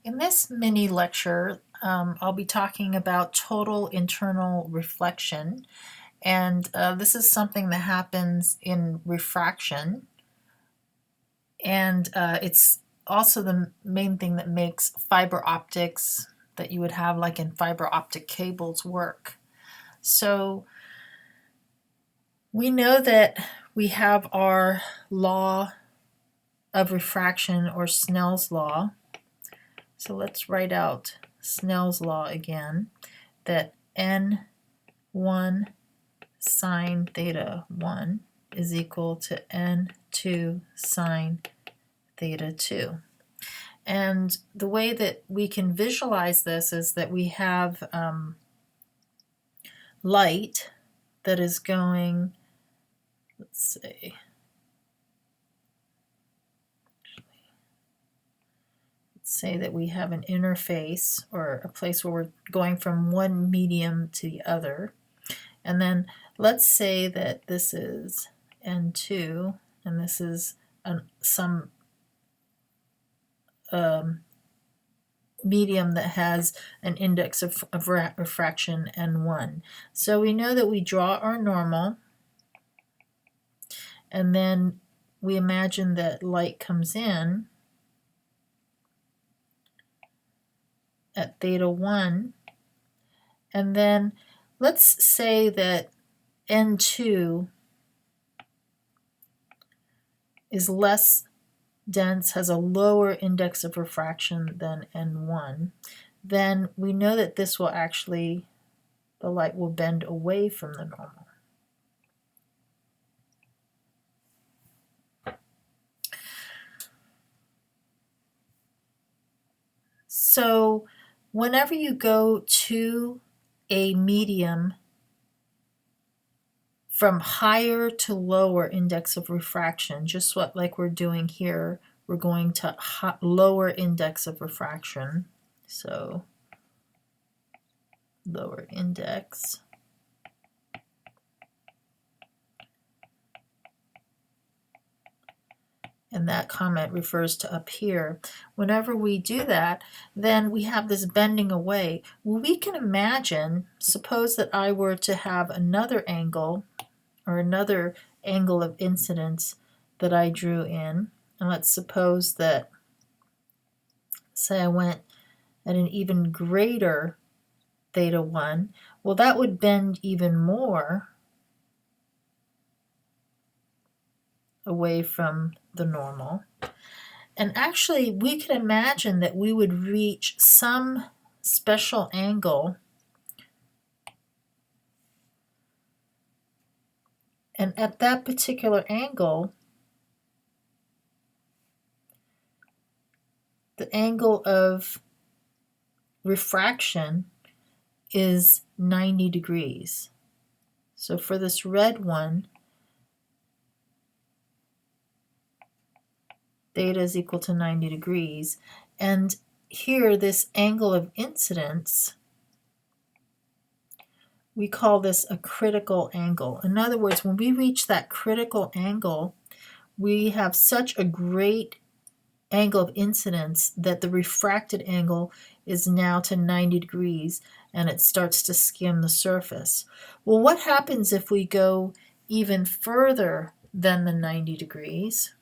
In this mini lecture, I'll be talking about total internal reflection, and this is something that happens in refraction, and it's also the main thing that makes fiber optics that you would have like in fiber optic cables work. So we know that we have our law of refraction, or Snell's law. So let's write out Snell's law again, that n1 sine theta 1 is equal to n2 sine theta 2. And the way that we can visualize this is that we have light that is going, let's say that we have an interface, or a place where we're going from one medium to the other. And then let's say that this is N2 and this is some medium that has an index of refraction N1. So we know that we draw our normal, and then we imagine that light comes in at theta 1, and then let's say that N2 is less dense, has a lower index of refraction than N1, then we know that this will actually, the light will bend away from the normal. So whenever you go to a medium from higher to lower index of refraction, just like we're doing here, we're going to lower index of refraction. So lower index. And that comment refers to up here. Whenever we do that, then we have this bending away. Well, we can imagine, suppose that I were to have another angle, or another angle of incidence that I drew in, and let's suppose that, say I went at an even greater theta 1, well, that would bend even more away from the normal. And actually, we could imagine that we would reach some special angle, and at that particular angle, the angle of refraction is 90 degrees. So for this red one, theta is equal to 90 degrees. And here, this angle of incidence, we call this a critical angle. In other words, when we reach that critical angle, we have such a great angle of incidence that the refracted angle is now to 90 degrees, and it starts to skim the surface. Well, what happens if we go even further than the 90 degrees?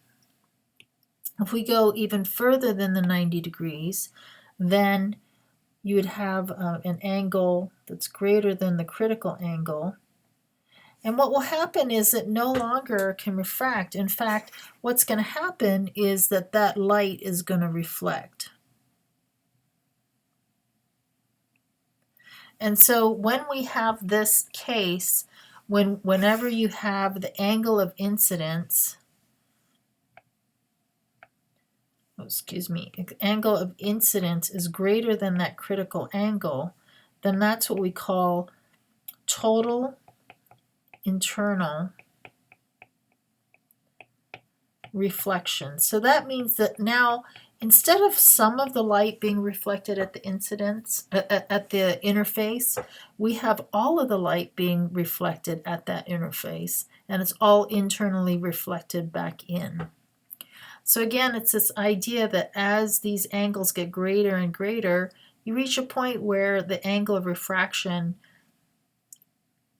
If we go even further than the 90 degrees, then you would have an angle that's greater than the critical angle. And what will happen is it no longer can refract. In fact, what's going to happen is that that light is going to reflect. And so when we have this case, whenever you have the angle of incidence, angle of incidence is greater than that critical angle, then that's what we call total internal reflection. So that means that now, instead of some of the light being reflected at the incidence, at the interface, we have all of the light being reflected at that interface, and it's all internally reflected back in. So again, it's this idea that as these angles get greater and greater, you reach a point where the angle of refraction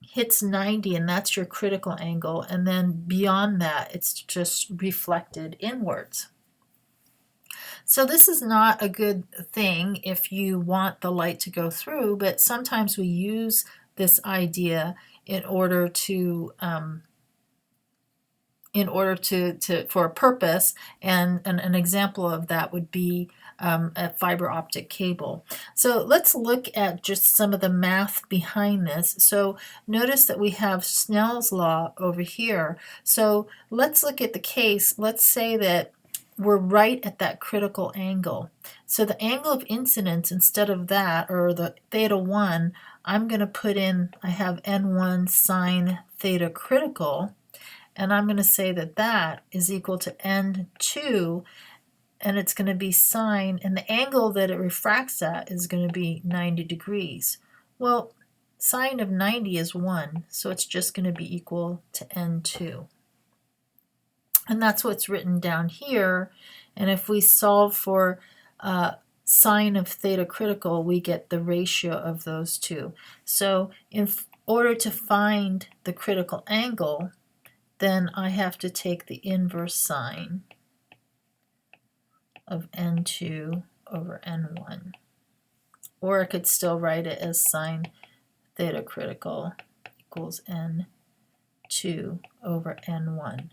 hits 90, and that's your critical angle, and then beyond that it's just reflected inwards. So this is not a good thing if you want the light to go through, but sometimes we use this idea in order to for a purpose, and an example of that would be a fiber optic cable. So let's look at just some of the math behind this. So notice that we have Snell's law over here. So let's look at the case. Let's say that we're right at that critical angle. So the angle of incidence, instead of that, or the theta 1, I'm going to put in, I have n1 sine theta critical, and I'm going to say that that is equal to n2, and it's going to be sine, and the angle that it refracts at is going to be 90 degrees. Well, sine of 90 is 1, so it's just going to be equal to n2. And that's what's written down here. And if we solve for sine of theta critical, we get the ratio of those two. So in order to find the critical angle, then I have to take the inverse sine of n2 over n1. Or I could still write it as sine theta critical equals n2 over n1.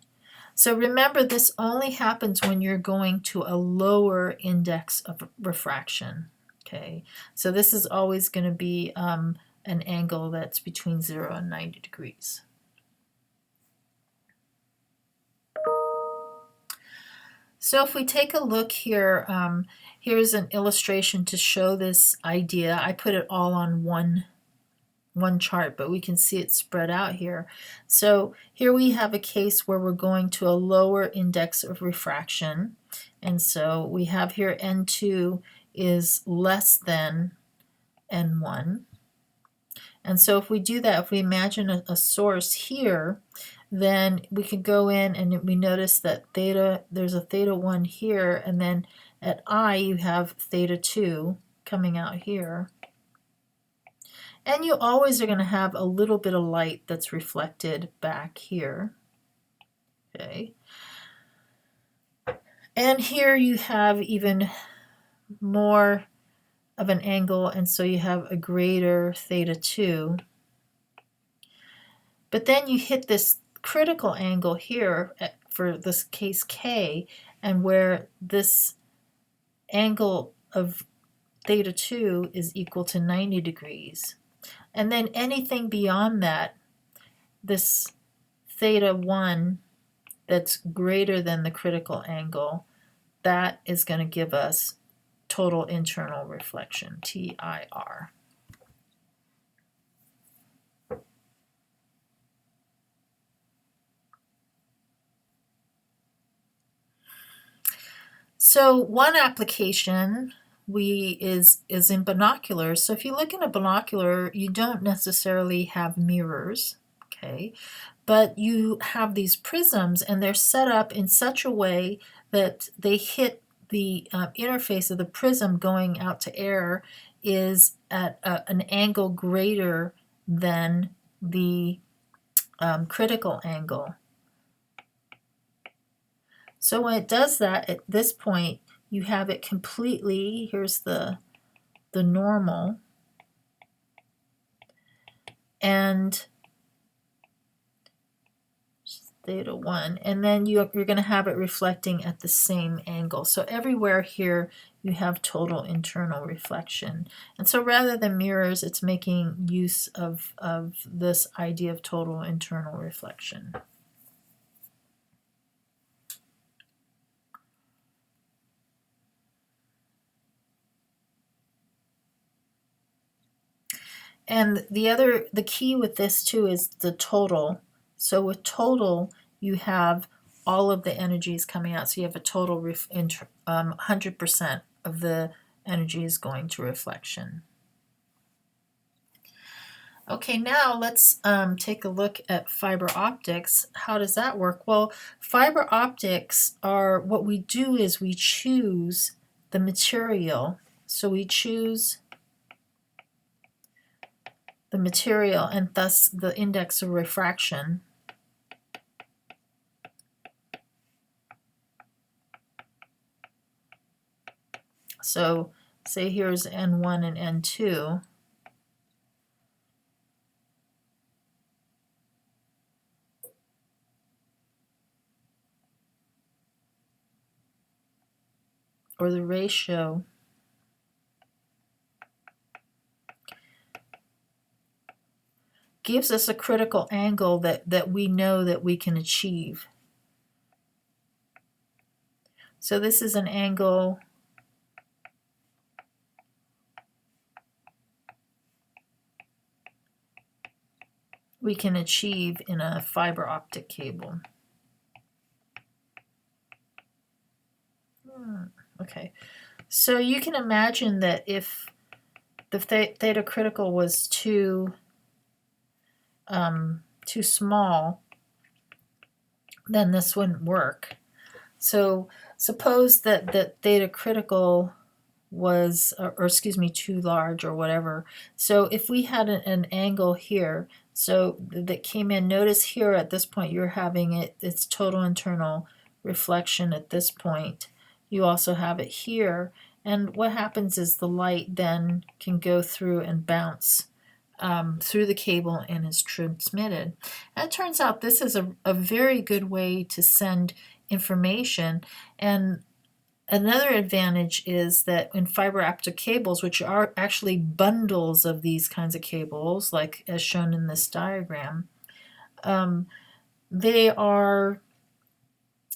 So remember, this only happens when you're going to a lower index of refraction. Okay, so this is always going to be an angle that's between 0 and 90 degrees. So if we take a look here, here's an illustration to show this idea. I put it all on one chart, but we can see it spread out here. So here we have a case where we're going to a lower index of refraction, and so we have here n2 is less than n1. And so if we do that, if we imagine a source here, then we can go in and we notice that there's a theta 1 here, and then at I you have theta 2 coming out here. And you always are going to have a little bit of light that's reflected back here. Okay. And here you have even more of an angle, and so you have a greater theta 2. But then you hit this critical angle here for this case K, and where this angle of theta 2 is equal to 90 degrees. And then anything beyond that, this theta 1 that's greater than the critical angle, that is going to give us total internal reflection, TIR. So one application is in binoculars. So if you look in a binocular, you don't necessarily have mirrors, okay? But you have these prisms, and they're set up in such a way that they hit the interface of the prism going out to air is at an angle greater than the critical angle. So when it does that, at this point, you have it completely, here's the normal, and theta 1, and then you're going to have it reflecting at the same angle. So everywhere here you have total internal reflection. And so rather than mirrors, it's making use of this idea of total internal reflection. And the key with this too is the total. So with total, you have all of the energies coming out. So you have a total 100% of the energy is going to reflection. Okay, now let's take a look at fiber optics. How does that work? Well, fiber optics are, what we do is we choose the material. So we choose the material and thus the index of refraction. So say here's N1 and N2. Or the ratio gives us a critical angle that we know that we can achieve. So this is an angle we can achieve in a fiber optic cable. Okay, so you can imagine that if the theta critical was too small, then this wouldn't work. So suppose that theta critical was, or excuse me, too large or whatever. So if we had an angle here, so that came in, notice here at this point you're having its total internal reflection at this point. You also have it here, and what happens is the light then can go through and bounce through the cable and is transmitted. And it turns out this is a very good way to send information. And another advantage is that in fiber optic cables, which are actually bundles of these kinds of cables, like as shown in this diagram,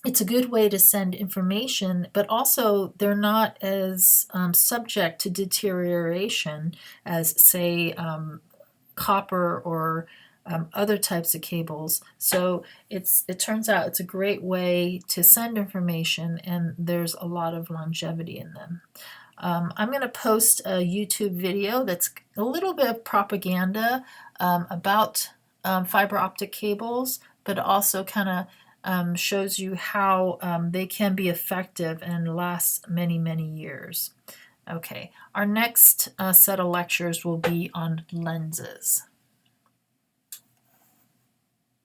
it's a good way to send information, but also they're not as subject to deterioration as, say, copper or other types of cables. So it turns out it's a great way to send information, and there's a lot of longevity in them. I'm going to post a YouTube video that's a little bit of propaganda about fiber optic cables, but also kind of shows you how they can be effective and last many, many years. Okay, our next set of lectures will be on lenses.